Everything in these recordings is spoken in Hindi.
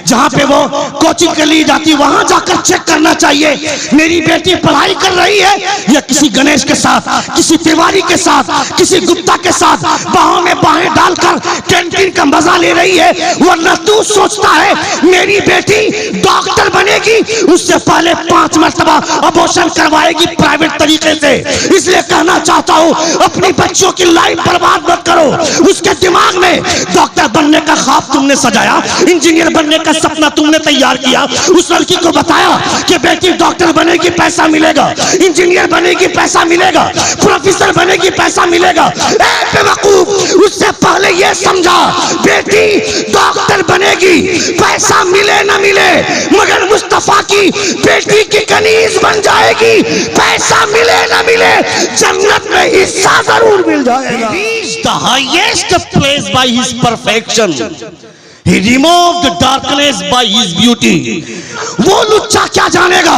जहां पे वो कोचिंग के लिए जाती वहां जाकर चेक करना चाहिए मेरी बेटी पढ़ाई कर रही है या किसी गणेश के साथ, किसी तिवारी के साथ, किसी गुप्ता के साथ बाहों में बाहें डालकर कैंटीन का मजा ले रही है। वरना तू सोचता है मेरी बेटी डॉक्टर बनेगी, उससे पहले 5 मरतबा अबॉर्शन करवाएगी प्राइवेट तरीके से। इसलिए कहना चाहता हूं अपनी बच्चों की लाइफ बर्बाद मत करो। उसके दिमाग में डॉक्टर बनने का ख्वाब तुमने सजाया, इंजीनियर बनने का सपना तुमने तैयार किया, उस लड़की को बताया कि बेटी डॉक्टर बनेगी पैसा मिलेगा, इंजीनियर बनेगी पैसा मिलेगा, प्रोफेसर बनेगी पैसा मिलेगा। बेवकूफ, उससे पहले यह समझा बेटी डॉक्टर बनेगी पैसा मिले ना मिले, मगर मुस्तफा की बेटी की कनीज बन जाएगी, पैसा मिले ना मिले जन्नत में हिस्सा जरूर मिल जाएगा। The highest place by his perfection. He removed the darkness by his beauty. वो लुच्चा क्या जानेगा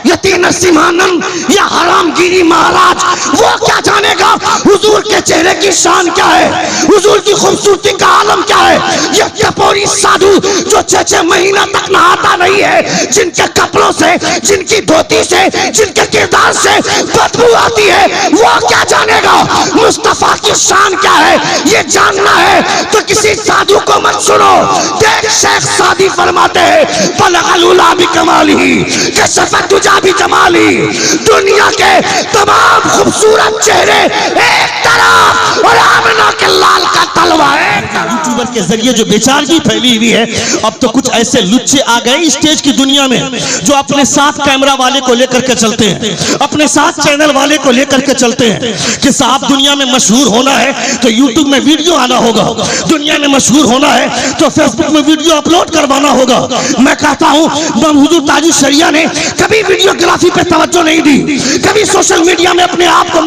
यतीम नरसिम्हानंद या हरामगिरी महाराज, वो क्या जानेगा हुजूर के चेहरे की शान क्या है, हुजूर की खूबसूरती का आलम क्या है। ये टपोरी साधु जो 6 महीना तक नहाता नहीं है, जिनके कपड़ों से, जिनकी धोती से, जिनके किरदार से बदबू आती है, वो क्या जानेगा मुस्तफा की शान क्या है। ये जानना है तो किसी साधु को मत सुनो। देख शेख सादी फरमाते हैं बलगलुला भी कमाली कसफत तुझा भी जमाली। दुनिया के तमाम खूबसूरत चेहरे एक तरफ और आमना के लाल का तलवा एक तरफ। यूट्यूबर के जरिए जो बेचारगी फैली हुई है, अब तो कुछ ऐसे लुच्चे आ गए स्टेज की दुनिया में जो अपने साथ कैमरा वाले को लेकर के चलते हैं, अपने साथ चैनल वाले को लेकर के चलते हैं कि साहब दुनिया में मशहूर होना है तो यूट्यूब में वीडियो आना होगा, दुनिया में मशहूर होना है तो फेसबुक में वीडियो अपलोड करवाना होगा। मैं कहता हूं हुजूर ताजुल शरिया ने कभी वीडियोग्राफी पे तवज्जो नहीं दी, कभी सोशल मीडिया में अपने आप को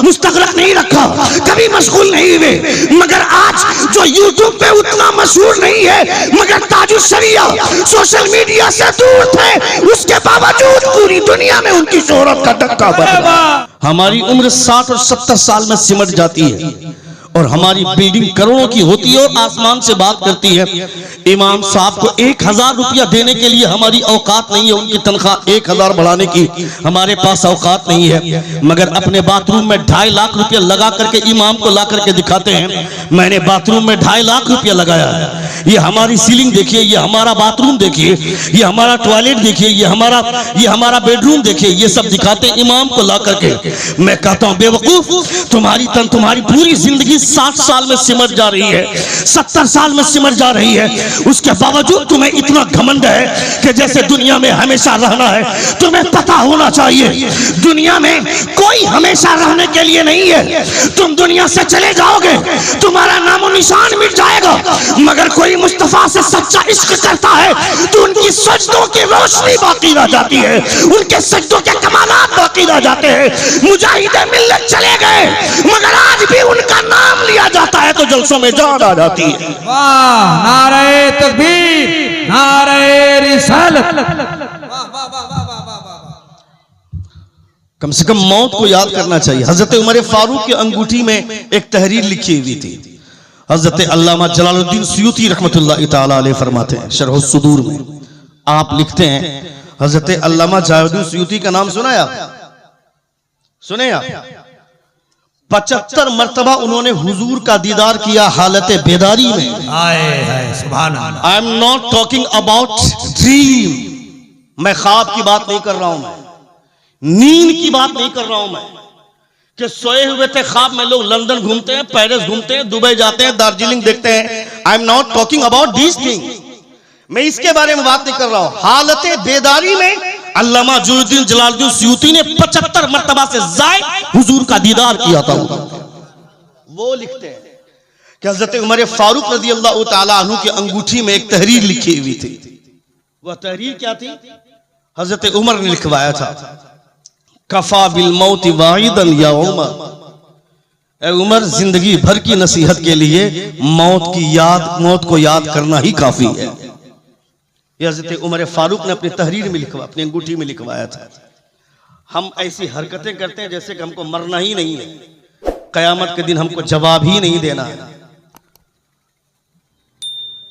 मुस्तगरक नहीं रखा, कभी मशगूल नहीं हुए। मगर आज जो यूट्यूब पे उतना मशहूर नहीं है, मगर ताजुल शरिया सोशल मीडिया से दूर थे, उसके बावजूद पूरी दुनिया में उनकी शोहरत का धक्का बजा। हमारी उम्र 60 और 70 साल में सिमट जाती है और हमारी बिल्डिंग करोड़ों की होती है और आसमान से बात करती है। इमाम साहब को 1000 रुपया देने के लिए हमारी औकात नहीं है, उनकी तनख्वाह 1000 बढ़ाने की हमारे पास औकात नहीं है, मगर अपने बाथरूम में 2.5 लाख रुपया लगा करके इमाम को ला करके दिखाते हैं मैंने बाथरूम में 2.5 लाख रुपया लगाया है, ये हमारी सीलिंग देखिए, ये हमारा बाथरूम देखिए, ये हमारा टॉयलेट देखिए, ये हमारा बेडरूम देखिए, ये सब दिखाते इमाम को ला करके। मैं कहता हूं बेवकूफ, तुम्हारी पूरी जिंदगी 60 साल में सिमट जा रही है, 70 साल में सिमट जा रही है, उसके बावजूद तुम्हें इतना घमंड है कि जैसे दुनिया में हमेशा रहना है। तुम्हें पता होना चाहिए दुनिया में कोई हमेशा रहने के लिए नहीं है। तुम दुनिया से चले जाओगे, तुम्हारा नामो निशान मिट जाएगा, मगर कोई मुस्तफा से सच्चा इश्क करता है तो उनकी सजदों की रोशनी बाकी रह जाती है, उनके सजदों के कमालात बाकी रह जाते हैं। मुजाहिदे मिल्लत चले गए, मगर आज भी उनका नाम लिया जाता है तो जलसों में जान आ जाती है। वाह, नारे तकबीर, नारे रिसालत। कम से कम मौत को याद करना चाहिए। हजरत उमर फारूक की अंगूठी में एक तहरीर लिखी हुई थी। हजरत अल्लामा जलालुद्दीन सुयूती रहमतुल्लाह तआला अलैह फरमाते हैं शरह सुदूर में, आप लिखते हैं हजरत अल्लामा जलालुद्दीन सुयूती का नाम सुना आप? सुने आप? 75 मरतबा उन्होंने हुजूर का दीदार किया हालत बेदारी में। सुभान अल्लाह। I am not talking about dream, मैं ख्वाब की बात नहीं कर रहा हूं, मैं नींद की बात नहीं कर रहा हूं, मैं कि सोए हुए थे ख्वाब में लोग लंदन घूमते हैं, पेरिस घूमते हैं, दुबई जाते हैं, दार्जिलिंग देखते हैं। आई am not talking about these things, मैं इसके बारे में बात नहीं कर रहा हूं। हालत बेदारी में अल्लामा जलालुद्दीन सुयूती ने 75 मरतबा से ज़ायद हुजूर का दीदार किया था। वो लिखते हैं कि हजरत उमर फारूक रज़ियल्लाहु ताला अन्हु की अंगूठी में एक तहरीर लिखी हुई थी। वह तहरीर क्या थी? हजरत उमर ने लिखवाया था, कफा बिल मौत वाहिदन या उमर, ए उमर जिंदगी भर की नसीहत के लिए मौत को याद करना ही काफी है। यह हजरत उमर फारूक ने अपनी तहरीर में अपनी अंगूठी में लिखवाया था। हम ऐसी हरकतें करते हैं जैसे कि हमको मरना ही नहीं है, कयामत के दिन हमको जवाब ही नहीं देना है।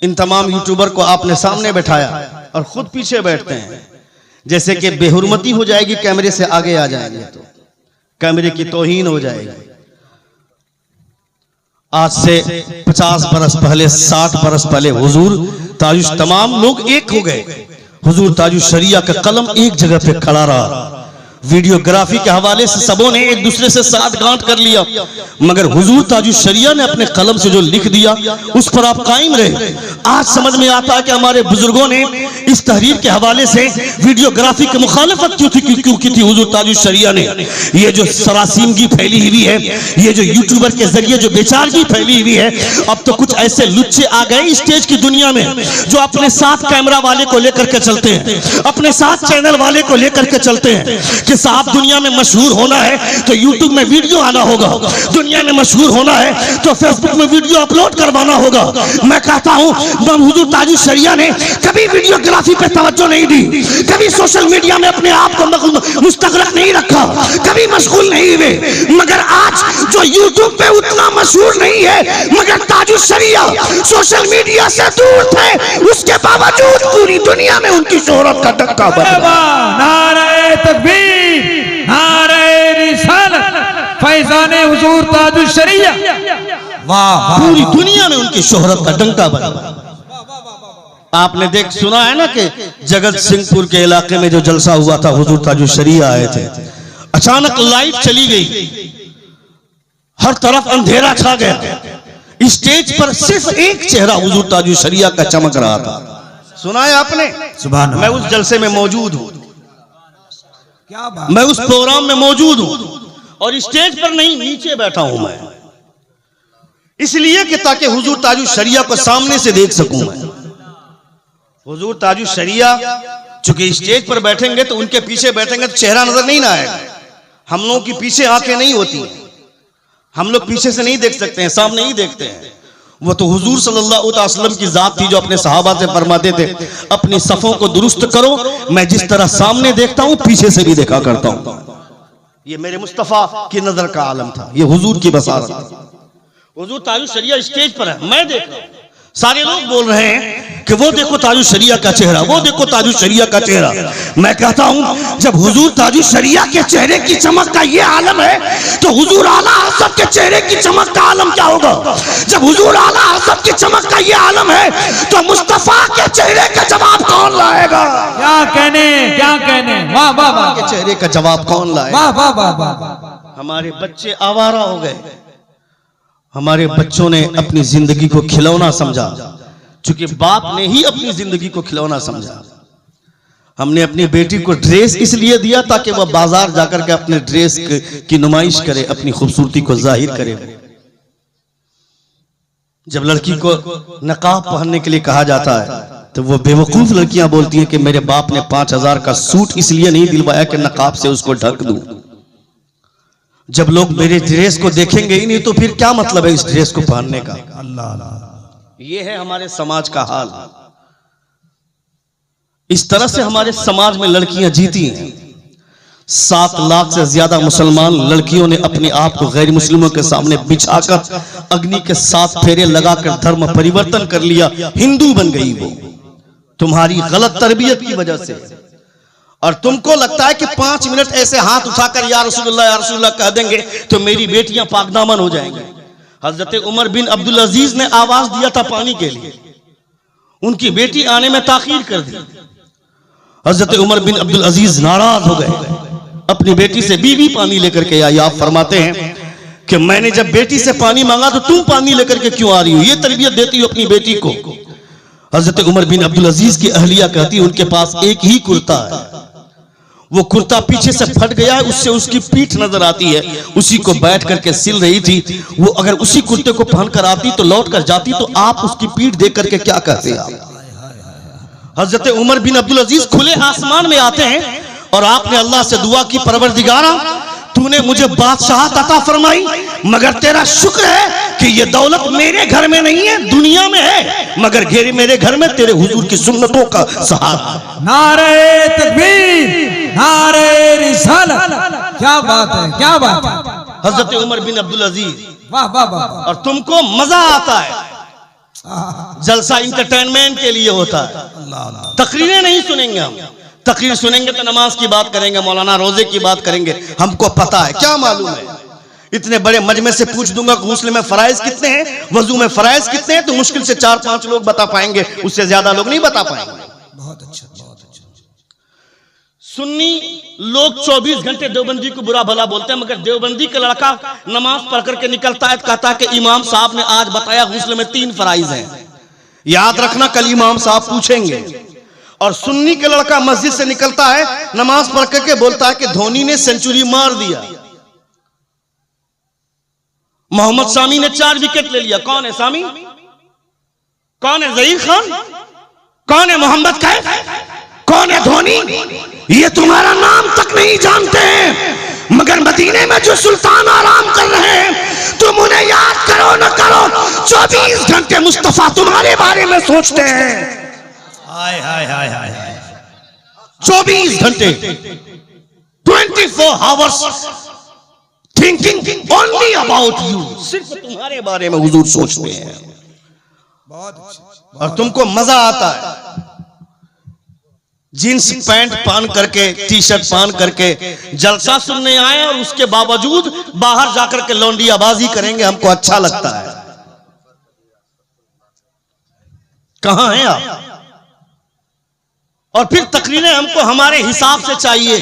इन तमाम यूट्यूबर को आपने सामने बैठाया और खुद पीछे बैठते हैं, जैसे कि बेहुरमती हो जाएगी, कैमरे से आगे आ जाएंगे तो कैमरे की तौहीन हो जाएगी। आज से 50 बरस पहले, 60 बरस पहले हुजूर ताजुश तमाम लोग एक हो गए। हुजूर ताजुश शरिया का कलम एक जगह पे खड़ा रहा। वीडियोग्राफी के हवाले से सबों ने एक दूसरे से साथ गांठ कर लिया, मगर हुजूर ताजुश शरिया ने अपने कलम से जो लिख दिया उस पर आप कायम रहे। आज समझ में आता है कि हमारे बुजुर्गों ने इस तहरीर के हवाले से वीडियोग्राफी की मुखालफत क्यों की थी। हुजूर ताजुश शरिया ने ये जो सरासीमगी फैली हुई है, ये जो यूट्यूबर के जरिए जो बेचारगी फैली हुई है, अब तो कुछ ऐसे लुच्चे आ गए स्टेज की दुनिया में जो अपने साथ कैमरा वाले को लेकर के चलते हैं, अपने साथ चैनल वाले को लेकर के चलते हैं कि साहब दुनिया में मशहूर होना है तो यूट्यूब में वीडियो आना होगा, दुनिया में मशहूर होना है तो फेसबुक में वीडियो अपलोड करवाना होगा। मैं कहता हूं हुजूर ताजुश शरिया ने कभी वीडियोग्राफी पे तवज्जो नहीं दी, कभी सोशल मीडिया में अपने आप को मुस्तगरक नहीं रखा, कभी मशगूल नहीं हुए। मगर आज जो यूट्यूब पे उतना मशहूर नहीं है, मगर ताजुश शरिया सोशल मीडिया से दूर थे, उसके बावजूद पूरी दुनिया में उनकी शोहरत का डंका बजा। नारे तकबीर, नारे रिसालत, फैज़ाने हुजूर ताजुश शरिया। वाह, पूरी दुनिया में उनकी शोहरत का डंका बजा। आपने देख सुना है ना कि जगत सिंहपुर के इलाके में जो जलसा हुआ था, हुजूर ताजुश शरिया आए थे, अचानक लाइट चली गई, हर तरफ अंधेरा छा गया, स्टेज पर सिर्फ एक चेहरा हुजूर ताजुश शरिया का चमक रहा था। सुना है आपने? सुभान अल्लाह। मैं उस जलसे में मौजूद हूं, क्या बात, मैं उस प्रोग्राम में मौजूद हूं और स्टेज पर नहीं, नीचे बैठा हूं मैं, इसलिए कि ताकि हुजूर ताजुश शरिया को सामने से देख सकूं मैं। हुजूर ताजुश शरिया चूंकि स्टेज पर बैठेंगे तो उनके पीछे बैठेंगे तो चेहरा नजर नहीं ना आएगा। हम लोगों की पीछे आंखें नहीं होती, हम लोग पीछे से नहीं देख सकते हैं, सामने ही देखते हैं। वो तो हुजूर सल्लल्लाहु अलैहि वसल्लम की जात थी जो अपने सहाबा से फरमाते थे, अपनी सफों को दुरुस्त करो, मैं जिस तरह सामने देखता हूं पीछे से भी देखा करता हूं। ये मेरे मुस्तफा की नजर का आलम था, ये हुजूर की बसारत थी। हुजूर ताजुश शरिया स्टेज पर है, मैं देख रहा हूं, सारे लोग बोल रहे हैं कि वो देखो ताजुश शरिया का चेहरा, वो देखो ताजुश शरिया का चेहरा। मैं कहता हूं जब हुजूर ताजुश शरिया के चेहरे की चमक का ये आलम है तो हुजूर आला हज़रत के चेहरे की चमक का आलम क्या होगा। जब हुजूर आला हज़रत की चमक का ये आलम है तो मुस्तफा के चेहरे का जवाब कौन लाएगा। क्या कहने, वाह वाह वाह, के चेहरे का जवाब कौन लाएगा। वाह वाह वाह वाह। हमारे बच्चे आवारा हो गए, हमारे बच्चों ने अपनी जिंदगी को खिलौना समझा, चूंकि बाप ने ही अपनी जिंदगी को खिलौना समझा। हमने अपनी बेटी को ड्रेस इसलिए दिया ताकि वह बाजार जाकर के अपने ड्रेस की नुमाइश करे, अपनी खूबसूरती को जाहिर करे। जब लड़की को नकाब पहनने के लिए कहा जाता है तो वो बेवकूफ लड़कियां बोलती हैं कि मेरे बाप ने 5000 का सूट इसलिए नहीं दिलवाया कि नकाब से उसको ढक दूं। जब लोग मेरे ड्रेस को देखेंगे ही नहीं तो फिर क्या मतलब है इस ड्रेस को पहनने का। अल्लाह, ये है हमारे समाज का हाल। इस तरह से हमारे समाज में लड़कियां जीती हैं। 7 लाख से ज्यादा मुसलमान लड़कियों ने अपने आप को गैर मुस्लिमों के सामने बिछाकर अग्नि के 7 फेरे लगाकर धर्म परिवर्तन कर लिया, हिंदू बन गई वो, तुम्हारी गलत तरबियत की वजह से। और तुमको लगता है कि 5 मिनट ऐसे हाथ उठाकर या रसूलुल्लाह कह देंगे तो मेरी बेटियां पाकदामन हो जाएंगी। हजरत उमर बिन अब्दुल अजीज ने आवाज दिया था पानी के लिए, उनकी बेटी आने में ताखीर कर दी। हजरत उमर बिन अब्दुल अजीज नाराज हो गए, अपनी बेटी से बीवी पानी लेकर के आई। आप फरमाते हैं कि मैंने जब बेटी से पानी मांगा तो तुम पानी लेकर के क्यों आ रही हो, ये तरबियत देती हो अपनी बेटी को। हजरत उमर बिन अब्दुल अजीज की अहलिया कहती उनके पास एक ही कुर्ता है, वो कुर्ता पीछे से फट गया है, उससे उसकी पीठ नजर आती है, उसी को बैठ करके सिल रही थी। वो अगर उसी कुर्ते को पहनकर आती तो लौट कर जाती, तो आप उसकी पीठ देख करके क्या कहते आप। हजरत उमर बिन अब्दुल अजीज खुले आसमान में आते हैं और आपने अल्लाह से दुआ की, परवरदिगारा तूने मुझे बादशाहत अता फरमाई, मगर तेरा शुक्र है कि ये दौलत मेरे घर में नहीं है, दुनिया में है, मगर मेरे घर में तेरे हुजूर की सुन्नतों का सहारा। नारे तकबीर, नारे रिसालत, क्या बात है, क्या बात है। हजरत उमर बिन अब्दुल अजीज, वाह वाह वाह। और तुमको मजा आता है, जलसा इंटरटेनमेंट के लिए होता है, तकरीरें नहीं सुनेंगे हम। तकरीर सुनेंगे तो नमाज की बात करेंगे, मौलाना रोजे की बात करेंगे। हमको पता है, क्या मालूम है, इतने बड़े मजमे से पूछ दूंगा कि गुस्ल में फराइज कितने हैं, वजू में फराइज कितने हैं, तो मुश्किल से 4-5 लोग बता पाएंगे, उससे ज्यादा लोग नहीं बता पाएंगे। बहुत अच्छा, बहुत अच्छा। सुन्नी लोग 24 घंटे देवबंदी को बुरा भला बोलते हैं, मगर देवबंदी का लड़का नमाज पढ़ करके निकलता है, कहता है कि इमाम साहब ने आज बताया गुस्ल में 3 फराइज हैं। याद रखना, कल इमाम साहब पूछेंगे। और सुन्नी का लड़का मस्जिद से निकलता है, नमाज पढ़ करके बोलता है कि धोनी ने सेंचुरी मार दिया, मोहम्मद शामी ने 4 विकेट ले लिया। कौन है शामी? कौन है जहीर खान? कौन है मोहम्मद कैफ? कौन है धोनी? ये तुम्हारा नाम तक नहीं जानते हैं, मगर मदीने में जो सुल्तान आराम कर रहे हैं, तुम उन्हें याद करो न करो, 24 घंटे मुस्तफा तुम्हारे बारे में सोचते हैं। हाय हाय हाय हाय हाय। 24 घंटे, 24 hours thinking only about you, सिर्फ तुम्हारे बारे में हुजूर सोचते हैं। बहुत अच्छा। और तुमको मजा आता है जींस पैंट पहन करके, टी शर्ट पहन करके जलसा सुनने आए, और उसके बावजूद बाहर जाकर के लौंडियाबाजी करेंगे, हमको अच्छा लगता है। कहां हैं आप? और फिर तकरीरें हमको हमारे हिसाब से चाहिए,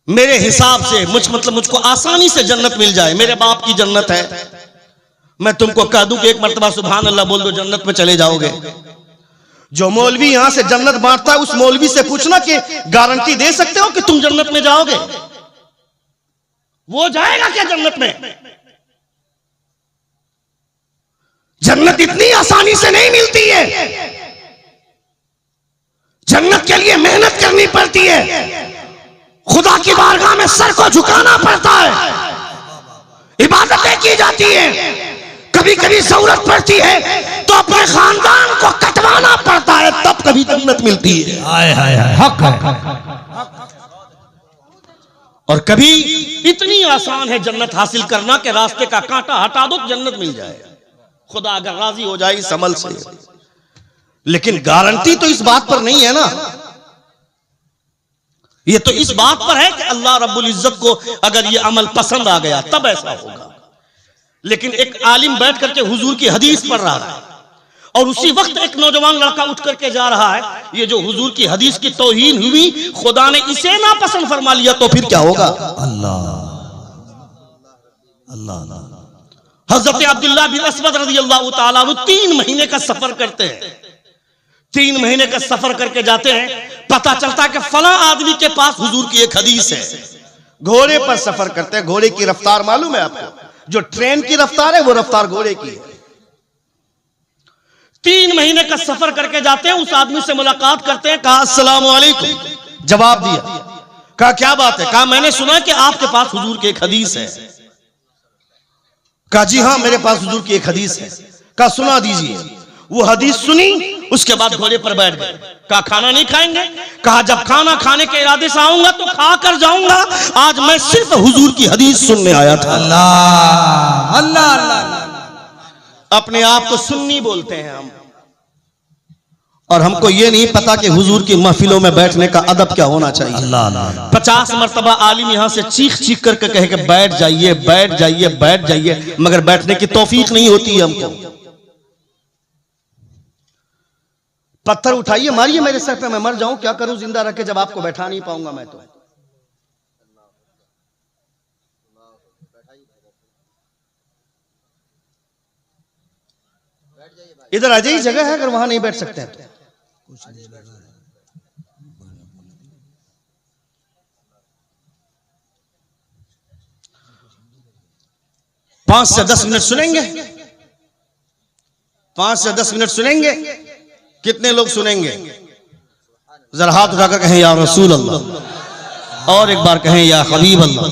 मेरे हिसाब से, मुझको आसानी से जन्नत मिल जाए। मेरे बाप की जन्नत है, मैं तुमको कह दूं कि एक मर्तबा सुभान अल्लाह बोल दो, जन्नत में चले जाओगे। जो मौलवी यहां से जन्नत बांटता है, उस मौलवी से पूछना कि गारंटी दे सकते हो कि तुम जन्नत में जाओगे? वो जाएगा क्या जन्नत में? जन्नत इतनी आसानी से नहीं मिलती है, जन्नत के लिए मेहनत करनी पड़ती है, खुदा की बारगाह में सर को झुकाना पड़ता है, इबादतें की जाती हैं, कभी कभी जरूरत पड़ती है तो अपने खानदान को कटवाना पड़ता है, तब कभी जन्नत मिलती है। हाय हाय हाय, हक है। और कभी इतनी आसान है जन्नत हासिल करना कि रास्ते का कांटा हटा दो, जन्नत मिल जाए, खुदा अगर राजी हो जाए इस अमल से। लेकिन गारंटी तो इस बात पर नहीं है ना, ये तो इस बात पर है कि अल्लाह रब्बुल इज्जत को अगर ये अमल पसंद आ गया तब ऐसा होगा। लेकिन एक आलिम बैठ करके हुजूर की हदीस पढ़ रहा है, और उसी वक्त एक नौजवान लड़का उठ करके जा रहा है, ये जो हुजूर की हदीस की तौहीन हुई, खुदा ने इसे ना पसंद फरमा लिया तो फिर क्या होगा? अल्लाह अल्लाह। हजरत अब्दुल्लाह बिन अस्वद रज़ियल्लाहु ताला अन्हु 3 महीने का सफर करते हैं, 3 महीने का सफर करके जाते हैं, पता चलता है कि फला आदमी के पास हुजूर की एक हदीस है। घोड़े पर सफर करते हैं, घोड़े की रफ्तार मालूम है आपको, जो ट्रेन की रफ्तार है वो रफ्तार घोड़े की है। 3 महीने का सफर करके जाते हैं, उस आदमी से मुलाकात करते हैं, कहा अस्सलाम वालेकुम, जवाब दिया, कहा क्या बात है? कहा मैंने सुना कि आपके पास हुजूर की एक हदीस है। कहा जी हाँ, मेरे पास हुजूर की एक हदीस है। कहा सुना दीजिए। वो हदीस सुनी, उसके बाद घोड़े पर बैठ गए। कहा खाना नहीं खाएंगे? कहा जब खाना खाने के इरादे से आऊंगा तो खा कर जाऊंगा, आज मैं सिर्फ हुजूर की हदीस सुनने आया था। अल्लाह अल्लाह अल्लाह। अपने आप को सुन्नी बोलते हैं हम, और हमको ये नहीं पता कि हुजूर की महफिलों में बैठने का अदब क्या होना चाहिए। अल्लाह 50 मरतबा आलिम यहां से चीख चीख करके कहे कि बैठ जाइए बैठ जाइए बैठ जाइए, मगर बैठने की तौफीक नहीं होती है हमको। पत्थर उठाइए मारिए मेरे सर पे, मैं मर जाऊं, क्या करूं जिंदा रख के जब आपको बैठा नहीं पाऊंगा मैं तो। इधर आ जाइए, जगह है अगर वहां नहीं बैठ सकते हैं तो। 5 से 10 मिनट सुनेंगे, 5 से 10 मिनट सुनेंगे। कितने लोग सुनेंगे? जरा हाथ उठाकर कहें या रसूल अल्लाह, और एक बार कहें या हबीब अल्लाह।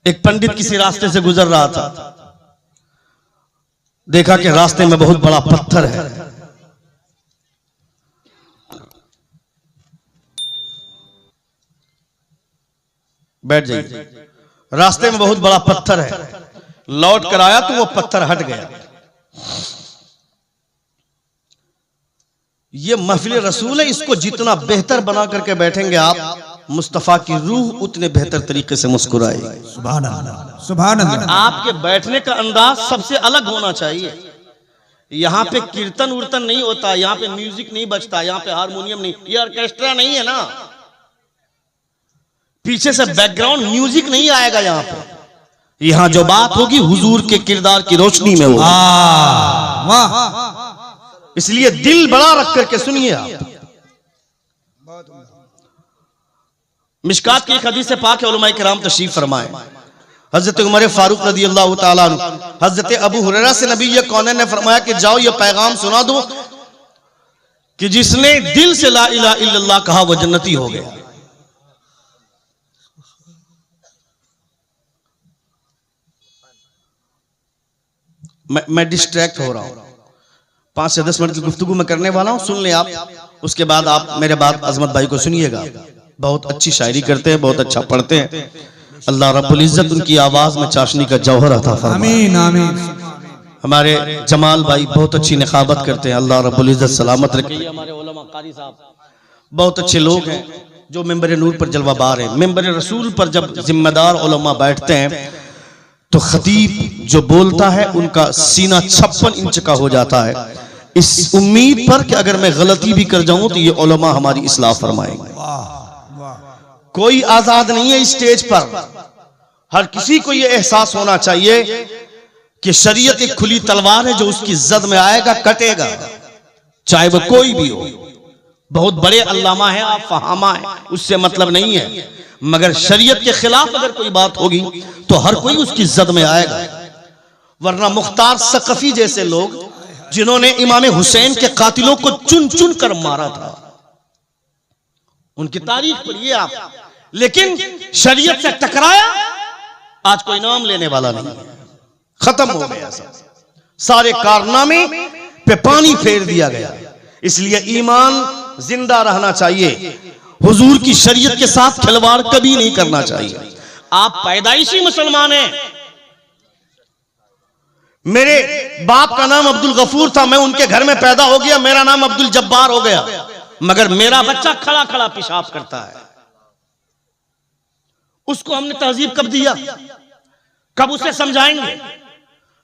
एक पंडित किसी रास्ते से गुजर रहा था, देखा कि रास्ते में बहुत बड़ा पत्थर है। बैठ जाइए। रास्ते में बहुत बड़ा पत्थर है, लौट कर आया तो वो पत्थर हट गया। ये महफिल रसूल है, इसको जितना बेहतर बना करके बैठेंगे आप, मुस्तफा की रूह उतने बेहतर तरीके से मुस्कुराएगी। सुभान अल्लाह, सुभान अल्लाह। आपके बैठने का अंदाज सबसे अलग होना चाहिए। यहाँ पे कीर्तन उर्तन नहीं होता, यहाँ पे म्यूजिक नहीं बजता, यहाँ पे हारमोनियम नहीं, ये ऑर्केस्ट्रा नहीं है ना, पीछे से बैकग्राउंड म्यूजिक नहीं आएगा यहाँ पे। यहाँ जो बात होगी हुजूर के किरदार की रोशनी में होगी। वाह, इसलिए दिल बड़ा रख करके सुनिए आप। मिशकात की एक हदीस से पाक है, उलमाए किराम तशरीफ फरमाए। हजरत उमर फारूक रदी अल्लाह तआला अन्हु, हजरत अबू हुरैरा से नबी कौनैन ने फरमाया कि जाओ ये पैगाम सुना दो कि जिसने दिल से ला इलाहा इल्लल्लाह कहा वो जन्नती हो गया। मैं डिस्ट्रैक्ट हो रहा हूं, 5 से 10 मिनट की गुफ्तगू में करने वाला हूं, सुन ले आप। उसके बाद आप मेरे बात अजमत भाई को सुनिएगा। बहुत अच्छी शायरी करते हैं, बहुत अच्छा पढ़ते हैं। अल्लाह रब्बुल इज्जत उनकी आवाज में चाशनी का जौहर अता फरमाए। आमीन आमीन। हमारे जमाल भाई बहुत अच्छी निखाबत करते हैं, अल्लाह रब्बुल इज्जत सलामत रखे। हमारे उलमा कारी साहब बहुत अच्छे लोग हैं जो मिंबर नूर पर जलवाबार हैं। मिंबर रसूल पर जब जिम्मेदार उलमा बैठते हैं तो खतीब जो बोलता है उनका सीना 56 इंच का हो जाता है, इस उम्मीद पर कि अगर मैं गलती भी कर जाऊं तो ये उलमा हमारी इस्लाह फरमाएंगे। कोई आजाद नहीं है स्टेज पर। हर किसी को यह एहसास होना चाहिए कि शरीयत एक खुली तलवार है, जो उसकी जद में आएगा कटेगा, चाहे वह कोई भी हो। बहुत बड़े अल्लामा है आप, फहामा है, उससे मतलब नहीं है, मगर शरीयत के खिलाफ अगर कोई बात होगी तो हर कोई उसकी जद में आएगा। वरना मुख्तार सकफी जैसे लोग जिन्होंने इमाम हुसैन के कातिलों को चुन चुन कर मारा था, उनकी तारीख पढ़िए आप। लेकिन शरीयत से टकराया, आज कोई नाम लेने वाला नहीं, खत्म हो गया सब। सारे कारनामे पे पानी फेर दिया गया। इसलिए ईमान जिंदा रहना चाहिए, हुजूर की शरीयत के साथ खिलवाड़ कभी नहीं करना चाहिए। आप पैदाइशी मुसलमान हैं। मेरे बाप का नाम अब्दुल गफूर था, मैं उनके घर में पैदा हो गया, मेरा नाम अब्दुल जब्बार हो गया, मगर मेरा बच्चा खड़ा खड़ा पेशाब करता है। उसको हमने तहजीब कब दिया? कब उसे समझाएंगे?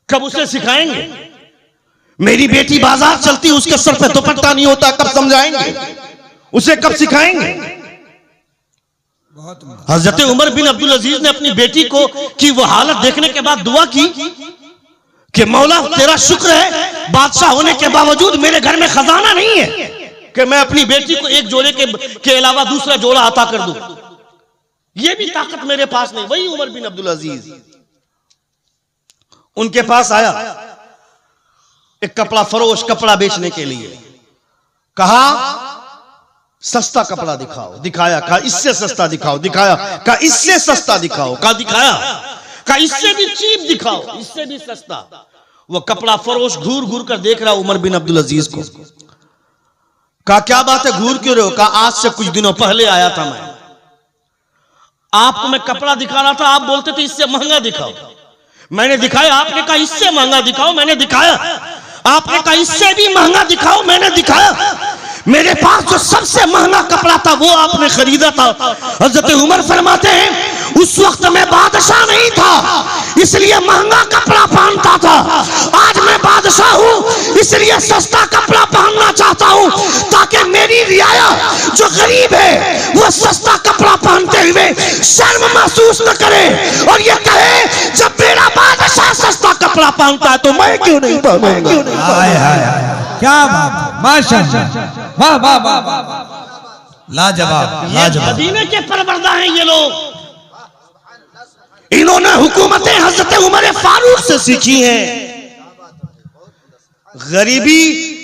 कब उसे सिखाएंगे? मेरी बेटी बाजार चलती, उसके सर पे दुपट्टा नहीं होता, कब समझाएंगे? उसे कब सिखाएंगे? हजरत उमर बिन अब्दुल अजीज ने अपनी बेटी को की वो हालत देखने के बाद दुआ की कि मौला तेरा शुक्र है बादशाह होने के बावजूद मेरे घर में खजाना नहीं है कि मैं अपनी बेटी को एक जोड़े के अलावा दूसरा जोड़ा अता कर दूं। ये भी ताकत मेरे पास नहीं। वही उमर बिन अब्दुल अजीज उनके पास आया एक कपड़ा फरोश, कपड़ा बेचने के लिए। कहा सस्ता कपड़ा दिखाओ, दिखाया। कहा इससे सस्ता दिखाओ, दिखाया। कहा इससे सस्ता दिखाओ, कहा दिखाया। कहा इससे भी चीप दिखाओ, इससे भी सस्ता। वो कपड़ा फरोश घूर घूर कर देख रहा उमर बिन अब्दुल अजीज को। कहा क्या बात है, घूर क्यों रहे हो? कहा आज से कुछ दिनों पहले आया था मैं, आपको मैं कपड़ा दिखा रहा था, आप बोलते थे इससे महंगा दिखाओ। मैंने दिखाया, आपने कहा इससे महंगा दिखाओ, मैंने दिखाया। आपने कहा इससे भी महंगा दिखाओ, मैंने दिखाया। मेरे पास जो सबसे महंगा कपड़ा था वो आपने खरीदा था। हजरत उमर फरमाते हैं उस वक्त मैं बादशाह नहीं था इसलिए महंगा कपड़ा पहनता था, आज मैं बादशाह हूं इसलिए सस्ता कपड़ा पहनना चाहता हूं, ताकि मेरी रियाया जो गरीब है वो सस्ता कपड़ा पहनते हुए शर्म महसूस न करे और ये कहे जब मेरा बादशाह सस्ता कपड़ा पहनता है तो मैं क्यों नहीं पहनूंगा। क्या बात, माशाअल्लाह, वाह वाह वाह, लाजवाब लाजवाब। मदीने के परवरदा हैं ये लोग। इन्होंने हुकूमतें हजरत उमर फारूक से सीखी हैं।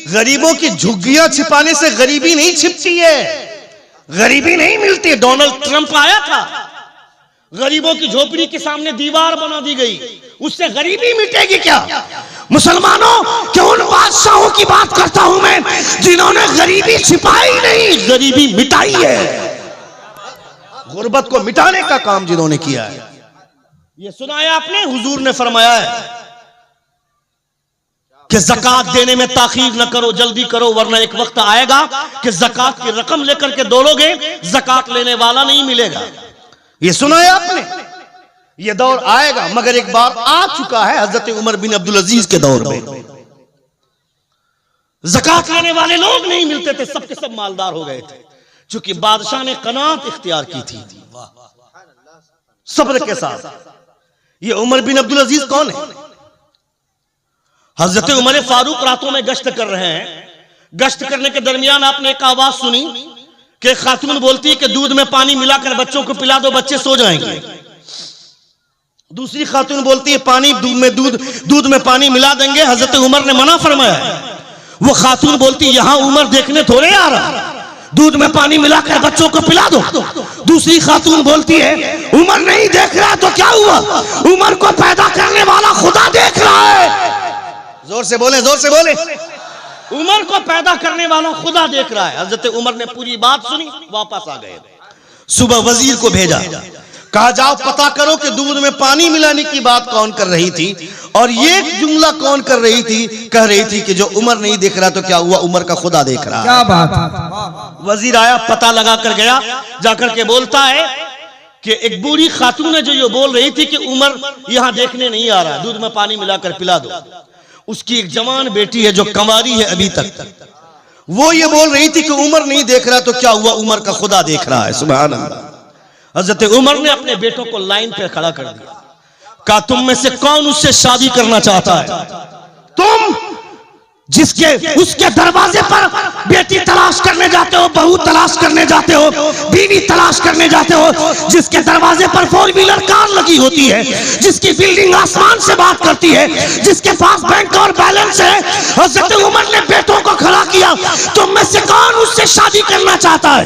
गरीबों की झुग्गियां छिपाने से गरीबी नहीं छिपती है, गरीबी नहीं मिलती। डोनाल्ड ट्रंप आया था, गरीबों की झोपड़ी के सामने दीवार बना दी गई, उससे गरीबी मिटेगी क्या? मुसलमानों क्यों उन बादशाहों की बात करता हूं मैं जिन्होंने गरीबी छिपाई नहीं, गरीबी मिटाई है। गुर्बत को मिटाने का काम जिन्होंने किया है। ये सुनाया आपने, हुजूर ने फरमाया है कि ज़कात देने में ताखीर न करो, जल्दी करो, वरना एक वक्त आएगा कि ज़कात की रकम लेकर के दौड़ोगे, ज़कात लेने वाला नहीं मिलेगा। ये सुनाया आपने, ये दौर आएगा, मगर एक बार आ चुका है हजरत उमर बिन अब्दुल अजीज के दौर में। ज़कात लेने वाले लोग नहीं मिलते थे, सबके सब मालदार हो गए थे, क्योंकि बादशाह ने कनात इख्तियार की थी सब्र के साथ। ये उमर बिन अब्दुल अजीज कौन है? हजरत उमर फारूक रातों में गश्त कर रहे हैं, गश्त करने के दरमियान आपने एक आवाज सुनी कि खातून बोलती है कि दूध में पानी मिलाकर बच्चों को पिला दो, बच्चे सो जाएंगे। दूसरी खातून बोलती है पानी दूध में पानी मिला देंगे, हजरत उमर ने मना फरमाया। वो खातून बोलती यहां उमर देखने थोड़े आ रहा, दूध में पानी मिलाकर बच्चों को पिला दो। दूसरी खातून बोलती है उमर नहीं देख रहा तो क्या हुआ, उमर को पैदा करने वाला खुदा देख रहा है। जोर से बोले, जोर से बोले। उमर को पैदा करने वाला खुदा देख रहा है। हजरत उमर ने पूरी बात सुनी, वापस आ गए। सुबह वजीर को भेजा, कहा जाओ पता करो कि दूध में पानी मिलाने की बात कौन कर रही थी और ये जुमला कौन कर रही थी, कह रही थी कि जो उमर नहीं देख रहा तो क्या हुआ, उमर का खुदा देख रहा है। क्या बात है। वजीर आया, पता लगा कर गया, जाकर के बोलता है कि एक बूढ़ी खातून है जो ये बोल रही थी कि उमर यहां देखने नहीं आ रहा, दूध में पानी मिलाकर पिला दो। उसकी एक जवान बेटी है जो कंवारी है अभी तक, वो ये बोल रही थी कि उमर नहीं देख रहा तो क्या हुआ, उमर का खुदा देख रहा है। सुभान अल्लाह। हजरत उमर ने अपने बेटों को लाइन पे खड़ा कर दिया, कहा तुम में से कौन उससे शादी करना चाहता है? तुम जिसके उसके दरवाजे पर बेटी तलाश करने जाते हो, बहू तलाश करने जाते हो, बीवी तलाश करने जाते हो, जिसके दरवाजे पर 4 व्हीलर कार लगी होती है, जिसकी बिल्डिंग आसमान से बात करती है, जिसके पास बैंक और बैलेंस है, हजरत उमर ने बेटों को खड़ा किया, तुम में से कौन उससे शादी करना चाहता है?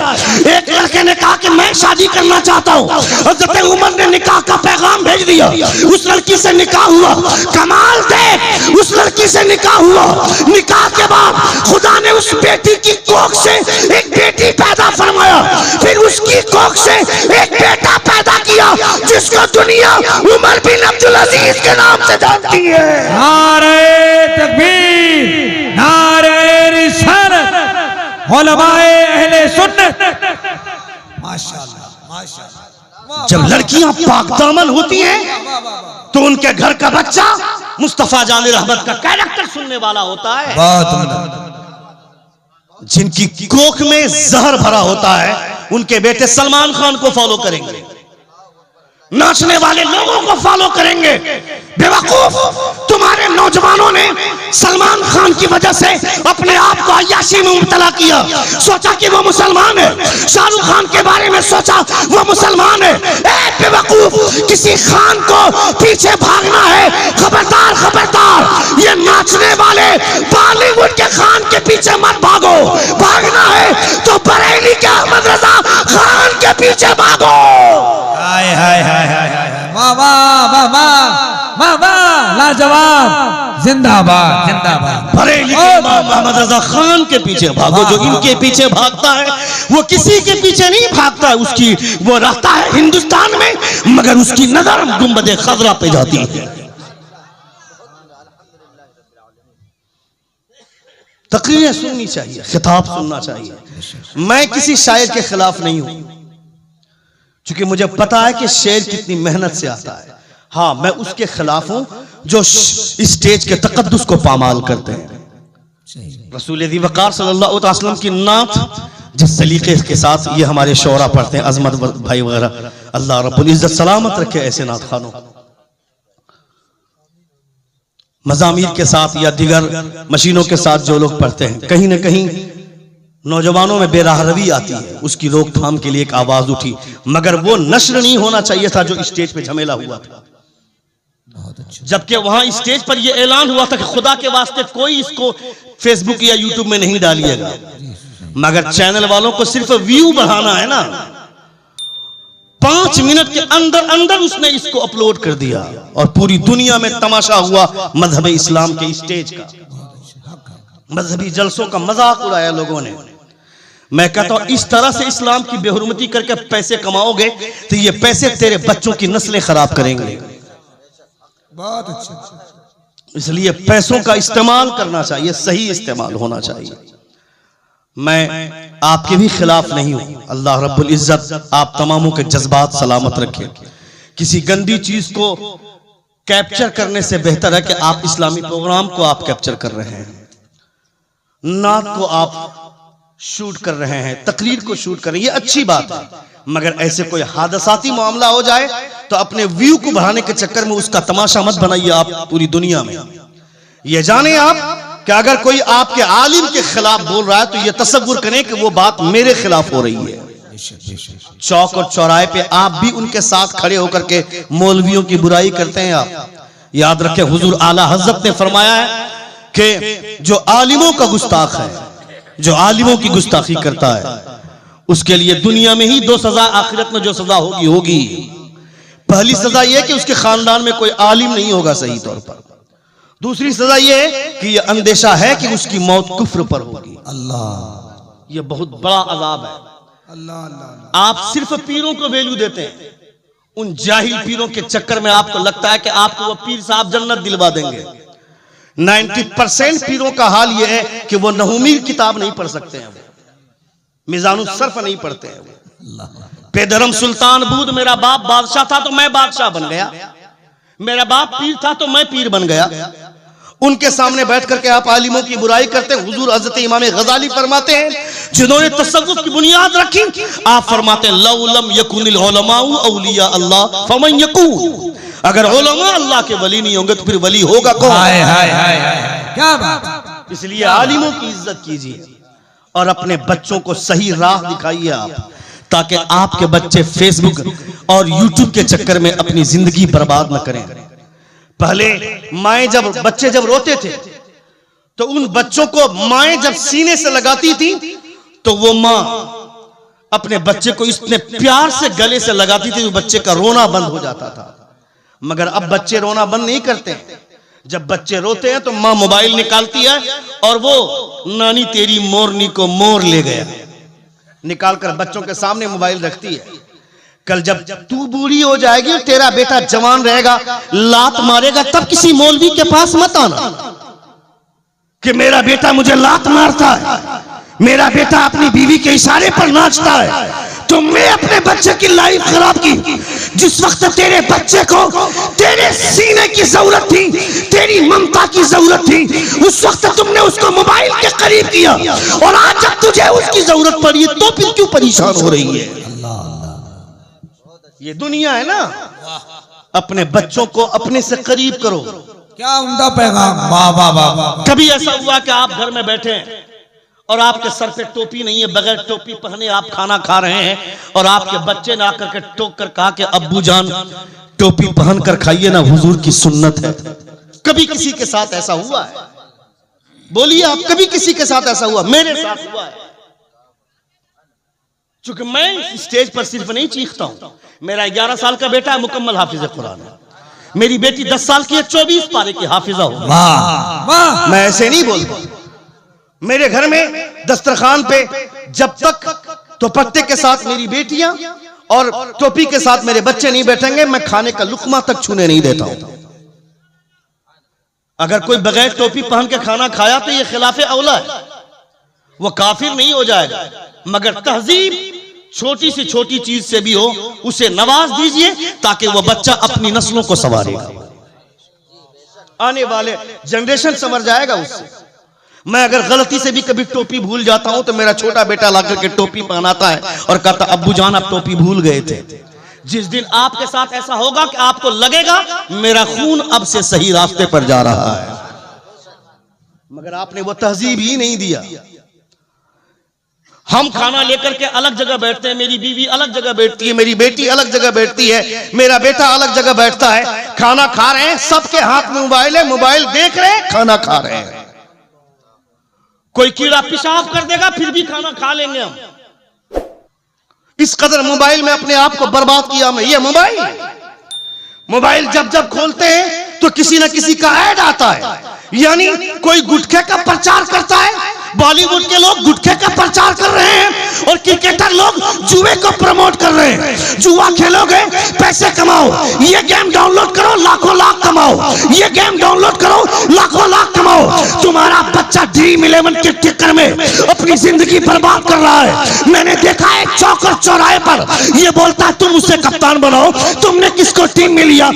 एक लड़के ने कहा कि मैं शादी करना चाहता हूँ। हजरत उमर ने निकाह का पैगाम भेज दिया, उस लड़की से निकाह हुआ। कमाल देख, उस लड़की से निकाह हुआ, निकाह के बाद खुदा ने उस बेटी की कोख से एक बेटी पैदा फरमाया, फिर उसकी कोख से एक बेटा पैदा किया जिसको दुनिया उमर बिन अब्दुल अजीज के नाम से जानती है। नारे तकबीर, नारे रिसालत, उलमाए अहले सुन्नत। माशाअल्लाह, माशाअल्लाह। जब लड़कियां पाकदामन होती हैं तो उनके घर का बच्चा मुस्तफा जान रहमत का कैरेक्टर सुनने वाला होता है। जिनकी कोख में जहर भरा होता है उनके बेटे सलमान खान को फॉलो करेंगे, नाचने वाले लोगों को फॉलो करेंगे। बेवकूफ, तुम्हारे नौजवानों ने सलमान खान की वजह से अपने आप को अय्याशी में मुब्तला किया, सोचा कि वो मुसलमान है। शाहरुख खान के बारे में सोचा वो मुसलमान है। ए बेवकूफ, किसी खान को पीछे भागना है, खबरदार खबरदार, ये नाचने वाले बॉलीवुड के खान के पीछे मत भागो। भागना है तो बरेली के अहमद रजा खान के पीछे भागो। हाय हाय हाय हाय हाय, वाह वाह वाह वाह वाह वाह, लाजवाब, जिंदाबाद जिंदाबाद। बरेली के इमाम अहमद रजा खान के पीछे भागो। जो इनके पीछे भागता है वो किसी के पीछे नहीं भागता है, उसकी वो रहता है हिंदुस्तान में, मगर उसकी नजर गुंबद खजरा पे जाती है। तकरीरें सुननी चाहिए, खिताब सुनना चाहिए। मैं किसी शायर के खिलाफ नहीं हूं, क्योंकि मुझे पता है कि शेर कितनी मेहनत से आता है। हाँ, मैं उसके खिलाफ हूं जो स्टेज के तकद्दुस को पामाल करते हैं। रसूल दी वकार सल्लल्लाहु अलैहि वसल्लम की नात जिस सलीके के साथ ये हमारे शौरा पढ़ते हैं, अजमत भाई वगैरह, अल्लाह रब्बुल इज्जत सलामत रखे ऐसे नात खानों। मज़ामीर के साथ या दिगर मशीनों के साथ जो लोग पढ़ते हैं, कहीं ना कहीं नौजवानों में बेराहरवी आती है। उसकी रोकथाम के लिए एक आवाज उठी, मगर वो नश्र नहीं होना चाहिए था जो स्टेज पे झमेला हुआ था। जबकि वहां स्टेज पर यह ऐलान हुआ था कि खुदा के वास्ते कोई इसको फेसबुक या यूट्यूब में नहीं डालिएगा, मगर चैनल वालों को सिर्फ व्यू बढ़ाना है ना। 5 मिनट के अंदर अंदर उसने इसको अपलोड कर दिया और पूरी दुनिया में तमाशा हुआ मजहब इस्लाम के स्टेज का। मजहबी जलसों का मजाक उड़ाया लोगों ने। मैं कहता हूं इस तरह से इस्लाम की बेहुरमती करके पैसे कमाओगे तो ये पैसे तेरे बच्चों की नस्लें खराब करेंगे। बहुत अच्छा। इसलिए पैसों का इस्तेमाल करना चाहिए, सही इस्तेमाल होना चाहिए। मैं आपके भी खिलाफ नहीं हूं। अल्लाह रब्बुल इज्जत आप तमामों के जज्बात सलामत रखे। किसी गंदी चीज को कैप्चर करने से बेहतर है कि आप इस्लामी प्रोग्राम को आप कैप्चर कर रहे हैं, नात को आप शूट कर रहे हैं, तकरीर को शूट कर रहे हैं, ये अच्छी बात है। मगर ऐसे कोई हादसाती मामला हो जाए तो अपने व्यू को बढ़ाने के चक्कर में उसका तमाशा मत बनाइए आप पूरी दुनिया में। ये जाने आप कि अगर कोई आपके आलिम के खिलाफ बोल रहा है तो ये तसव्वुर करें कि वो बात मेरे खिलाफ हो रही है। चौक और चौराहे पे आप भी उनके साथ खड़े होकर के मौलवियों की बुराई करते हैं। आप याद रखें, हुजूर आला हजरत ने फरमाया है कि जो आलिमों का गुस्ताख है, जो आलिमों की गुस्ताखी करता है, उसके लिए दुनिया में ही 2 सजा, आखिरत में जो सजा होगी होगी। पहली सजा यह कि उसके खानदान में कोई आलिम नहीं होगा सही तौर पर। दूसरी सजा यह है कि यह अंदेशा है कि उसकी मौत कुफ्र पर होगी। अल्लाह, यह बहुत बड़ा अजाब है। अल्लाह अल्लाह। आप सिर्फ पीरों को वैल्यू देते हैं, उन जाहिल पीरों के चक्कर में आपको लगता है कि आपको वो पीर साहब जन्नत दिलवा देंगे। 90% पीरों का हाल यह है कि वो नहुमीर किताब नहीं पढ़ सकते हैं, मिजानुल सर्फ नहीं पढ़ते हैं। पेदरम सुल्तान बूद, मेरा बाप बादशाह था तो मैं बादशाह बन गया, मेरा बाप पीर था तो मैं पीर बन गया। उनके सामने बैठ करके आप आलिमों की बुराई करते हैं। हुजूर हज़रत इमाम गज़ाली फरमाते हैं, जिन्होंने तसव्वुफ की बुनियाद रखी, आप फरमाते हैं लौ लम यकुनिल उलमाउ औलिया अल्लाह फमन यकून। अगर उलमा अल्लाह के वली नहीं होंगे तो फिर वली होगा कौन? हाय हाय हाय हाय, क्या बात। इसलिए आलिमों की इज्जत कीजिए और अपने बच्चों को सही राह दिखाइए आप, ताकि आपके बच्चे फेसबुक और यूट्यूब के चक्कर में अपनी जिंदगी बर्बाद न करें। पहले माएं बच्चे जब रोते थे तो उन बच्चों को माएं जब सीने से लगाती थी तो वो मां अपने बच्चे को इतने प्यार से गले से लगाती थी कि बच्चे का रोना बंद हो जाता था। मगर अब बच्चे रोना बंद नहीं करते। जब बच्चे रोते हैं तो मां मोबाइल निकालती है और वो नानी तेरी मोरनी को मोर ले गया निकालकर बच्चों के सामने मोबाइल रखती है। कल जब तू बूढ़ी हो जाएगी और तेरा बेटा जवान रहेगा, लात मारेगा, तब किसी मौलवी के पास मत आना कि मेरा बेटा मुझे लात मारता है, मेरा बेटा अपनी बीवी के इशारे पर नाचता है। तो मैं अपने बच्चे की लाइफ खराब की। जिस वक्त तेरे बच्चे को तेरे सीने की जरूरत थी, तेरी ममता की जरूरत थी, उस वक्त तुमने उसको मोबाइल के करीब किया, और आज जब तुझे उसकी जरूरत पड़ी है तो फिर क्यों परेशान हो रही है? ये दुनिया है ना। अपने बच्चों को अपने से करीब करो। क्या उम्दा पैगाम। वाह वाह वाह। कभी ऐसा हुआ कि आप घर में बैठे हैं और आपके सर पे टोपी नहीं है, बगैर टोपी पहने आप खाना खा रहे हैं और आपके बच्चे ने आकर के टोक कर कहा कि अब्बू जान टोपी पहन कर खाइए ना, हुजूर की सुन्नत है। कभी किसी के साथ ऐसा हुआ है? बोलिए आप, कभी किसी के साथ ऐसा हुआ? मेरे साथ हुआ है। चूंकि मैं स्टेज पर सिर्फ नहीं चीखता हूं, मेरा 11 साल का बेटा है, मुकम्मल हाफिज कुरान है। मेरी बेटी 10 साल की है, 24 पारे की हाफिजा हो। वाह वाह। मैं ऐसे नहीं बोलता। मेरे घर में दस्तरखान पे जब तक दुपट्टे के साथ मेरी बेटियां और टोपी के साथ मेरे बच्चे नहीं बैठेंगे, मैं खाने का लुकमा तक छूने नहीं देता हूं। अगर कोई बगैर टोपी पहन के खाना खाया तो यह खिलाफे औला है, वो काफिर नहीं हो जाएगा। मगर तहजीब छोटी से छोटी चीज से भी हो, उसे नवाज दीजिए ताकि वो बच्चा अपनी नस्लों को संवारेगा, आने वाले जनरेशन संवर जाएगा उससे। मैं अगर गलती से भी कभी टोपी भूल जाता हूं तो मेरा छोटा बेटा लाकर के टोपी पहनाता है और कहता अब्बू जान आप टोपी भूल गए थे। जिस दिन आपके साथ ऐसा होगा कि आपको लगेगा मेरा खून अब से सही रास्ते पर जा रहा है, मगर आपने वो तहजीब ही नहीं दिया। हम खाना लेकर के अलग जगह बैठते हैं, मेरी बीवी अलग जगह बैठती है, मेरी बेटी अलग जगह बैठती है, मेरा बेटा अलग जगह बैठता है। खाना खा रहे हैं, सबके हाथ में मोबाइल है, मोबाइल देख रहे हैं, खाना खा रहे हैं। कोई कीड़ा पेशाब कर देगा फिर भी खाना खा लेंगे हम। इस कदर मोबाइल में अपने आप को बर्बाद किया हमने। ये मोबाइल जब जब खोलते हैं तो किसी न किसी का ऐड आता है, यानी कोई गुटखे का प्रचार करता है, बॉलीवुड के लोग गुटखे का प्रचार कर रहे हैं और क्रिकेटर लोग जुए को प्रमोट कर रहे हैं। जुआ खेलोगे पैसे कमाओ, ये गेम डाउनलोड करो लाखों लाख कमाओ, ये गेम डाउनलोड करो लाखों लाख कमाओ। तुम्हारा बच्चा ड्रीम 11 के चक्कर में अपनी जिंदगी बर्बाद कर रहा है। मैंने देखा है चौक और चौराहे पर ये बोलता है तुम उसे कप्तान बनाओ, तुमने किसको टीम में लिया?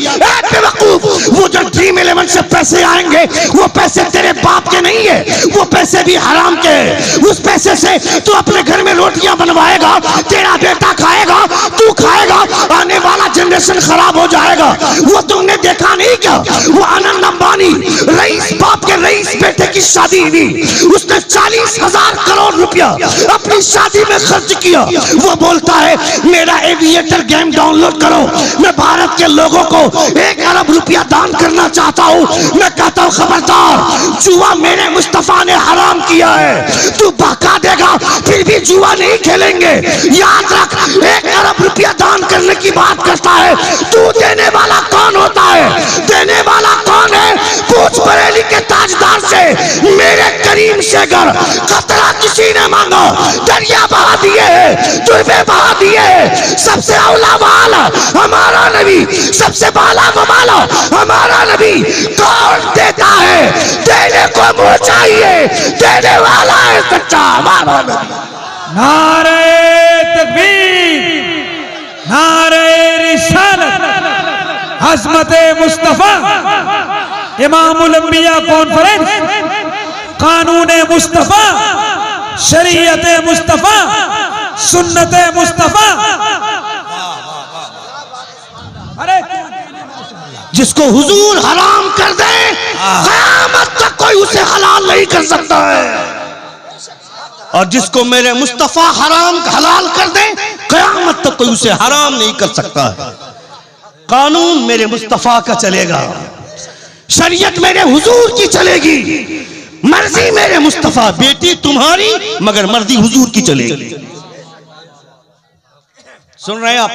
बेवकूफ, वो जो ड्रीम 11 से पैसे आएंगे वो पैसे तेरे बाप के नहीं है, वो पैसे भी हराम के। उस पैसे से तू अपने घर में रोटियां बनवाएगा, तेरा बेटा खाएगा, तू खाएगा, आने वाला जनरेशन खराब हो जाएगा। वो तुमने देखा नहीं क्या? वो अनंत अंबानी रईस बाप के रईस बेटे की शादी हुई, उसने 40,000 करोड़ रुपया अपनी शादी में खर्च किया। वो बोलता है मेरा एविएटर गेम डाउनलोड करो, मैं भारत के लोगों को 1 अरब रुपया दान करना चाहता हूं। मैं कहता हूं खबरदार, जुआ मेरे मुस्तफा ने हराम किया है। तू बहका देगा फिर भी जुआ नहीं खेलेंगे। याद रख, 1 अरब रुपया दान करने की बात करता है, तू देने वाला कौन होता है? देने वाला कौन है? पूछ बरेली के ताजदार से, मेरे करीम से गर कतरा किसी ने मांगा, दरिया बहा दिए, दुर्बे बहा दिए। सबसे औला वाला हमारा नबी, सबसे बाला वाला हमारा नबी। कौन देता है? देने को मुंह चाहिए, देने वाला है सच्चा हमारा नबी। नारे तकबीर, नारे रिसालत, अज़मते मुस्तफा, इमामुल अंबिया कॉन्फ्रेंस, कानूने मुस्तफा, शरीयते मुस्तफा, सुन्नते मुस्तफा। अरे जिसको हुजूर हराम कर दे क़यामत तक कोई उसे हलाल नहीं कर सकता है, और जिसको मेरे मुस्तफा हराम हलाल कर दे क़यामत तक कोई उसे हराम नहीं कर सकता है। कानून मेरे मुस्तफा का चलेगा, शरीयत मेरे हुजूर की चलेगी, मर्जी मेरे मुस्तफा। बेटी तुम्हारी मगर मर्जी हुजूर की चलेगी। सुन रहे हैं आप?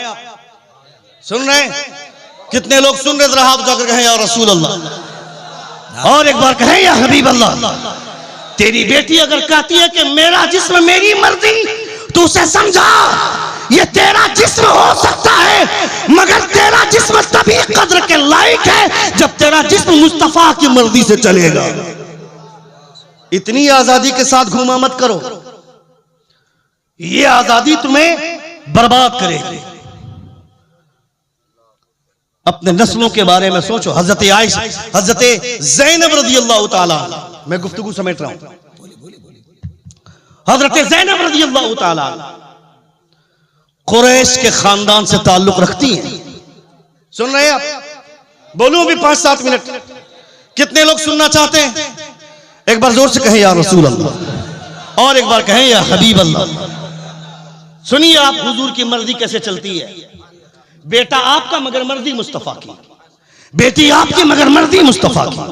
सुन रहे हैं? कितने लोग सुन रहे? जरा हाथ उठाकर कहें या रसूल अल्लाह, और एक बार कहें या हबीब अल्लाह। तेरी बेटी अगर कहती है कि मेरा जिस्म मेरी मर्जी, तो उसे समझा ये तेरा जिस्म हो सकता है, मगर तेरा जिस्म तभी कद्र के लायक है जब तेरा जिस्म मुस्तफा की मर्जी से चलेगा। इतनी आजादी के साथ घूमा मत करो, ये आजादी तुम्हें बर्बाद करेगी। अपने नस्लों के बारे में सोचो। हजरत आयशा, हजरत ज़ैनब रज़ियल्लाहु ताला, मैं गुफ्तगू समेट रहा हूं। हजरत ज़ैनब रज़ियल्लाहु ताला कुरैश के खानदान से ताल्लुक रखती हैं। सुन रहे हैं आप? बोलूं अभी 5-7 मिनट? कितने लोग सुनना चाहते हैं? एक बार जोर से कहें या रसूल अल्लाह, और एक बार कहें या हबीब अल्लाह। सुनिए आप, हुजूर की मर्जी कैसे चलती है। बेटा आपका मगर मर्जी मुस्तफा की, बेटी आपकी मगर मर्जी मुस्तफा की।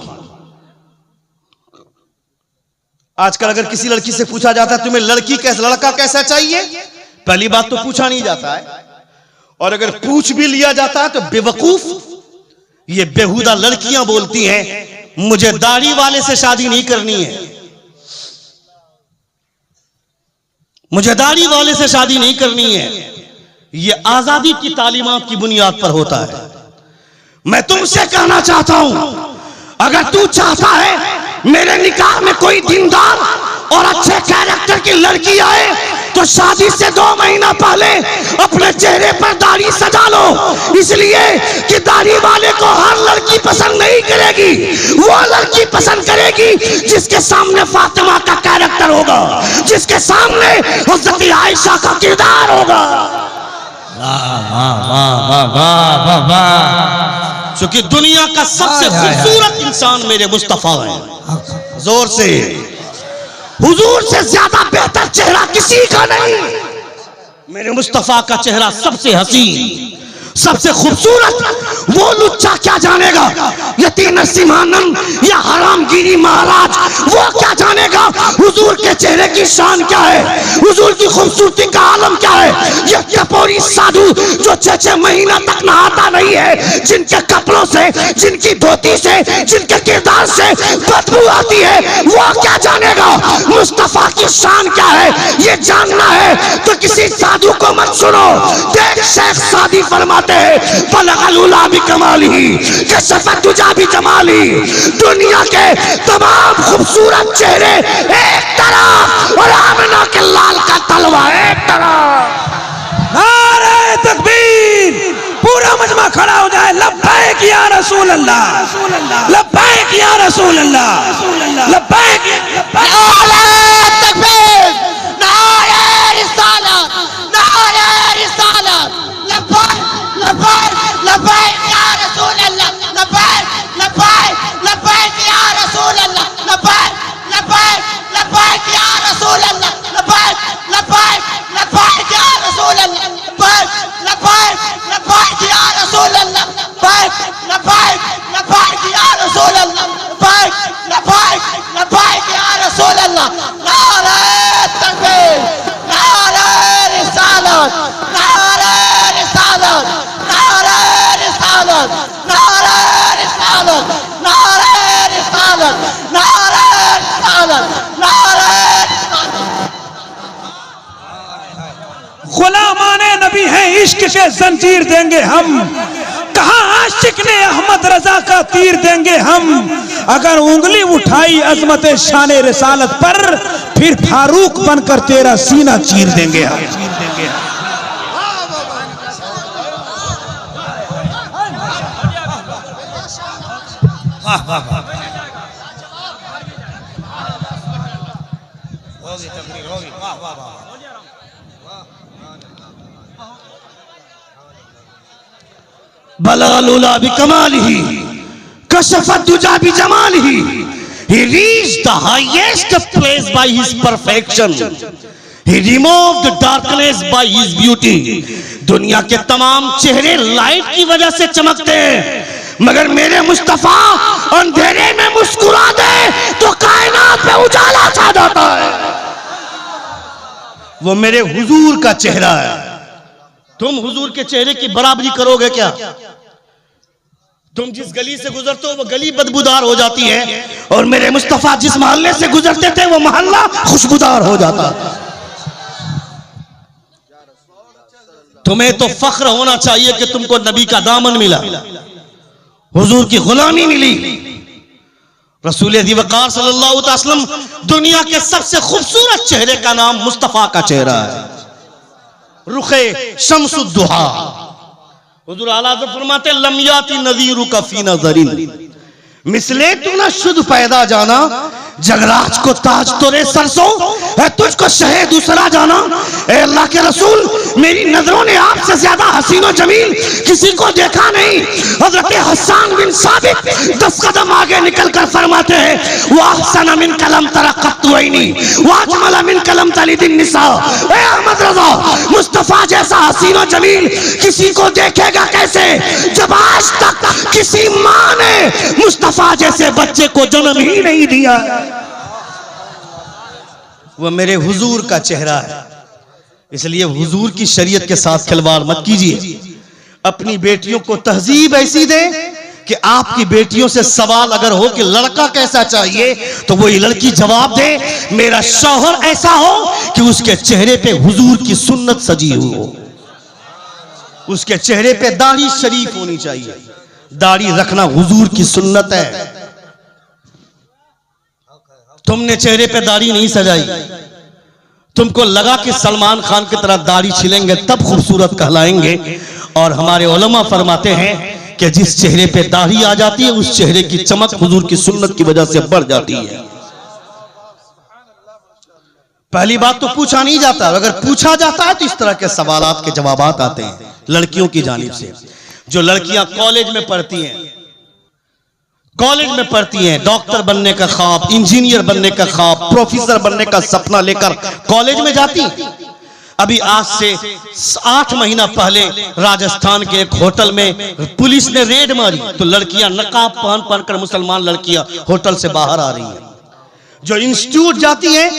आजकल अगर किसी लड़की से पूछा जाता है तुम्हें लड़की कैसा, लड़का कैसा चाहिए, पहली बात तो पूछा नहीं जाता है, और अगर पूछ भी लिया जाता है तो बेवकूफ ये बेहुदा लड़कियां बोलती हैं मुझे दाढ़ी वाले से शादी नहीं करनी है, मुझे दाढ़ी वाले से शादी नहीं करनी है। ये आजादी की तालीमात की बुनियाद पर होता है। मैं तुमसे कहना चाहता हूं, अगर तू चाहता है मेरे निकाह में कोई दीनदार और अच्छे कैरेक्टर की लड़की आए तो शादी से 2 महीना पहले अपने चेहरे पर दाढ़ी सजा लो, इसलिए कि दाढ़ी वाले को हर लड़की पसंद नहीं करेगी। वो लड़की पसंद करेगी जिसके सामने फातिमा का कैरेक्टर होगा, जिसके सामने हज़रत आयशा का किरदार होगा। क्योंकि दुनिया का सबसे खूबसूरत इंसान मेरे मुस्तफा है। जोर से, हुजूर से ज्यादा बेहतर चेहरा किसी का नहीं। मेरे मुस्तफा का चेहरा सबसे हसीन, सबसे खूबसूरत। वो लुच्चा क्या जानेगा यतीम नरसिम्हानंद या हरामगिरी महाराज, वो क्या जानेगा हुजूर के चेहरे की शान क्या है, हुजूर की खूबसूरती का आलम क्या है। ये टपोरी साधु जो 6-6 महीना तक नहाता नहीं है, जिनके कपड़ों से, जिनकी धोती से, जिनके किरदार से बदबू आती है, वो क्या जानेगा मुस्तफा की शान क्या है। ये जानना है तो किसी साधु को मत सुनो। देख शेख सादी फरमाते हैं बलगल उला भी कमाली कशफत दुजा भी जमाली। दुनिया के तमाम खूबसूरत चेहरे एक तरफ और आमिना के लाल का तलवा एक तरफ। नारे तकबीर, पूरा मजमा खड़ा हो जाए। लब्बैक या रसूल अल्लाह, लब्बैक या रसूल अल्लाह, लब्बैक नारे तकबीर, नारे रिसालत, नारे रिसालत। लब्बैक लब्बैक लब्बैक या रसूल अल्लाह, लब्बैक लब्बैक लब्बैक या रसूल अल्लाह, लब्बैक लब्बैक लब्बैक या रसूल अल्लाह, लब्बैक लब्बैक लब्बैक या रसूल अल्लाह, लब्बैक लब्बैक लब्बैक या रसूल अल्लाह, लब्बैक लब्बैक लब्बैक या रसूल अल्लाह, लब्बैक लब्बैक लब्बैक या रसूल अल्लाह। नारे तकबीर, नारे रिसालत, नारे रिसालत, नारे रिसालत, नारे रिसालत, नारे रिसालत, नारे रिसालत, नारे रिसालत। गुलामाने नबी हैं, इश्क के जंजीर देंगे हम। कहा आशिक ने अहमद रजा का तीर देंगे हम। अगर उंगली उठाई अजमत शान रिसालत पर, फिर फारूक बनकर तेरा सीना चीर देंगे हम। बलगल उला भी कमालिही कशफत दुजा भी जमालिही। He reached the highest place by his perfection. He removed the darkness by his beauty. दुनिया के तमाम चेहरे लाइट की वजह से चमकते हैं, मगर मेरे मुस्तफा अंधेरे में मुस्कुरा दे तो कायनात पे उजाला छा जाता है। वो मेरे हुजूर का चेहरा है। तुम हुजूर के चेहरे की बराबरी करोगे क्या? तुम जिस गली से गुजरते हो वो गली बदबूदार हो जाती है, और मेरे मुस्तफा जिस मोहल्ले से गुजरते थे वो मोहल्ला खुशबूदार हो जाता। तुम्हें तो फख्र होना चाहिए कि तुमको नबी का दामन मिला, हुजूर की गुलामी मिली। रसूल वक़ार सल्लल्लाहु अलैहि वसल्लम, दुनिया के सबसे खूबसूरत चेहरे का नाम मुस्तफा का चेहरा है। रुखे शम्सुद्दुहा। हुजूर आला हज़रत फरमाते लम याती नज़ीरु का फी नज़रिन, मिसले तू ना शुद्ध पैदा जाना, जगराज को ताज तोरे सरसों है, तुझको शहे दूसरा जाना। ए अल्लाह के रसूल, मेरी नजरों ने आपसे ज्यादा हसीन और जमील किसी को देखा नहीं। हजरत हसन बिन साबित 10 कदम आगे निकल कर फरमाते हैं वाहसन मिन कलम तरक़त वैनी वाजमल मिन कलम तलिदिन निसा। ए अहमद रजा, मुस्तफा जैसा हसीन और जमील किसी को देखेगा कैसे, जब आज तक किसी माँ ने मुस्तफा जैसे बच्चे को जन्म ही नहीं दिया। वो मेरे हुजूर का चेहरा है। इसलिए हुजूर की शरीयत के साथ खिलवाड़ मत कीजिए। अपनी बेटियों को तहजीब ऐसी दे कि आपकी बेटियों से सवाल अगर हो कि लड़का कैसा चाहिए, तो वही लड़की जवाब दे मेरा शौहर ऐसा हो कि उसके चेहरे पे हुजूर की सुन्नत सजी हुई हो, उसके चेहरे पे दाढ़ी शरीफ होनी चाहिए। दाढ़ी रखना हुजूर की सुन्नत है। तुमने चेहरे पे दाढ़ी नहीं सजाई, तुमको लगा कि सलमान खान की तरह दाढ़ी छिलेंगे तब खूबसूरत कहलाएंगे। और हमारे उलमा फरमाते हैं कि जिस चेहरे पे दाढ़ी आ जाती है उस चेहरे की चमक हुजूर की सुन्नत की वजह से बढ़ जाती है। पहली बात तो पूछा नहीं जाता, अगर पूछा जाता है तो इस तरह के सवालात के जवाबात आते हैं लड़कियों की जानिब से। जो लड़कियां कॉलेज में पढ़ती हैं, डॉक्टर बनने का ख्वाब, इंजीनियर बनने का ख्वाब, प्रोफेसर बनने का सपना लेकर कॉलेज में जाती। अभी आज से 8 महीना पहले राजस्थान के एक होटल में पुलिस ने रेड मारी, तो लड़कियां नकाब पहन कर, मुसलमान लड़कियां होटल से बाहर आ रही हैं। जो इंस्टीट्यूट जाती हैं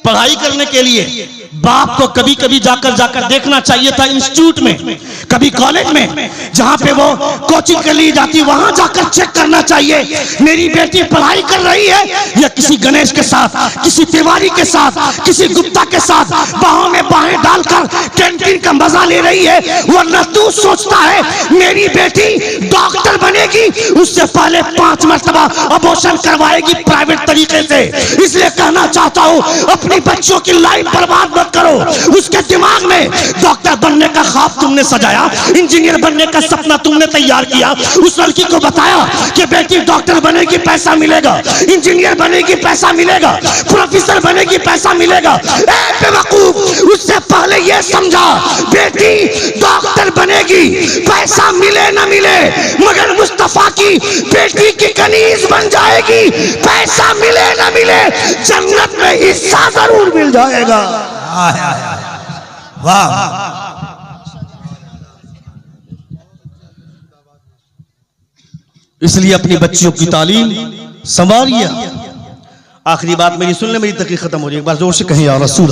पढ़ाई करने के लिए, बाप को कभी कभी जाकर देखना चाहिए था इंस्टीट्यूट में, कभी कॉलेज में, जहां पे वो कोचिंग के लिए जाती, वहां जाकर चेक करना चाहिए मेरी बेटी पढ़ाई कर रही है या किसी गणेश के साथ, किसी तिवारी के साथ, किसी गुप्ता के साथ बाहों में बाहें डालकर कैंटीन का मजा ले रही है। वरना तू सोचता है मेरी बेटी डॉक्टर बनेगी, उससे पहले 5 मरतबा अबॉर्शन करवाएगी प्राइवेट तरीके से। इसलिए कहना चाहता हूं, अपनी बच्चों की लाइफ बर्बाद मत करो। उसके दिमाग में डॉक्टर बनने का ख्वाब तुमने सजाया, इंजीनियर बनने का सपना तुमने तैयार किया, उस लड़की को बताया कि बेटी डॉक्टर बनेगी पैसा मिलेगा, इंजीनियर बनेगी पैसा मिलेगा, प्रोफेसर बनेगी पैसा मिलेगा। ए बेवकूफ, उससे पहले यह समझा बेटी डॉक्टर बनेगी, पैसा मिले ना मिले, मगर मुस्तफा की बेटी की कनीज बन जाएगी, पैसा मिले ना मिले, जन्नत में हिस्सा जरूर मिल जाएगा। वाह, इसलिए अपनी बच्चियों की तालीम संभालिए। आखिरी बात मेरी सुन ले, मेरी तकरीर खत्म हो रही है। एक बार जोर से कहें या रसूल,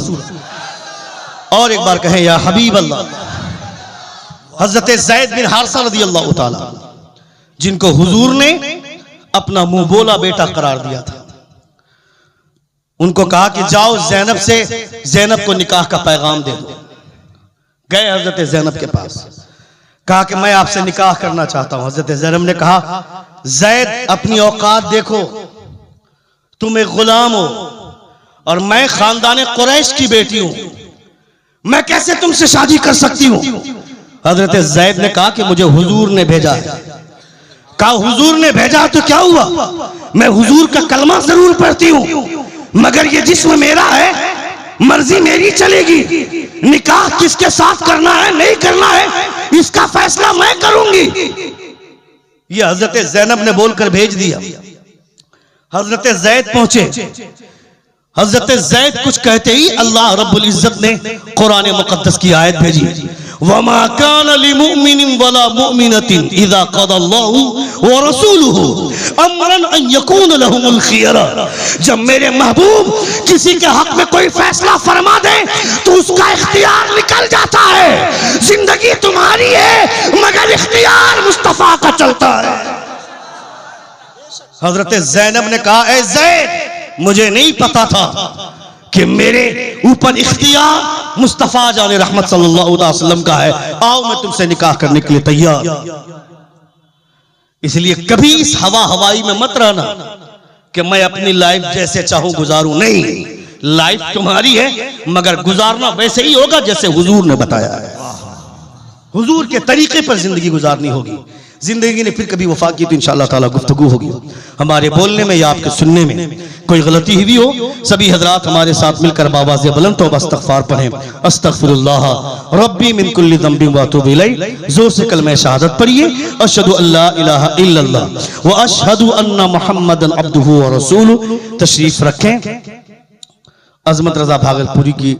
और एक बार कहें या हबीब अल्लाह। हजरत ज़ैद बिन हारिसा रज़ियल्लाहु ताला, जिनको हुजूर ने अपना मुंह बोला बेटा करार दिया था, उनको कहा कि जाओ ज़ैनब से, ज़ैनब को निकाह का पैगाम दे दो। गए हजरत ज़ैनब के पास, कहा कि मैं आपसे निकाह करना चाहता हूं। हजरत ज़ैनब ने कहा, ज़ैद अपनी औकात देखो, तुम एक गुलाम हो और मैं खानदान कुरैश की बेटी हूं, मैं कैसे तुमसे शादी कर सकती हूं। हजरत ज़ैद ने कहा कि मुझे हुजूर ने भेजा है। कहा हुजूर ने भेजा तो क्या हुआ, मैं हुजूर का कलमा जरूर पढ़ती हूं, मगर ये जिस्म मेरा है, मर्जी मेरी चलेगी, निकाह किसके साथ करना है नहीं करना है इसका फैसला मैं करूंगी। ये हजरत ज़ैनब ने बोलकर भेज दिया। हजरत ज़ैद पहुंचे। हजरत ज़ैद कुछ कहते ही अल्लाह रब्बुल इज्जत ने कुरान मुकद्दस की आयत भेजी, वमा कान लिमुमिनिन वला मुमिनतिन इज़ा क़दल्लाहु व रसूलुहु अमरन अन यकून लहुमुल खियरा। जब मेरे महबूब किसी के हक में कोई फैसला फरमा दे तो उसका इख्तियार निकल जाता है। जिंदगी तुम्हारी है मगर इख्तियार मुस्तफा का चलता है। हजरत ज़ैनब ने कहा, ए ज़ैद, मुझे नहीं पता था कि मेरे ऊपर इख्तियार मुस्तफा जाने रहमत सल्लल्लाहु अलैहि वसल्लम का है। आओ मैं तुमसे निकाह करने के लिए तैयार। इसलिए कभी इस हवाई में मत रहना कि मैं अपनी लाइफ जैसे चाहूं गुजारूं। नहीं, लाइफ तुम्हारी है मगर गुजारना वैसे ही होगा जैसे हुजूर ने बताया है। हुजूर के तरीके पर जिंदगी गुजारनी होगी। जिंदगी ने फिर कभी वफा की तो इंशाअल्लाह ताला गुफ्तगू होगी। हमारे बोलने में या आपके सुनने में कोई गलती हुई हो, सभी हजरात हमारे साथ मिलकर बाबाज़ बुलंद तौबा इस्तग़फ़ार पढ़ें। अस्तग़फ़िरुल्लाह रब्बी मिन कुल्लि ज़ंबिन व अतूबु इलैह। जोर से कलमे शहादत पढ़िए, अशहदु अल्ला इलाहा इल्लल्लाह व अशहदु अन्ना मुहम्मदन अब्दुहु व रसूलुहु। तशरीफ रखें। अज़मत रज़ा भागलपुरी की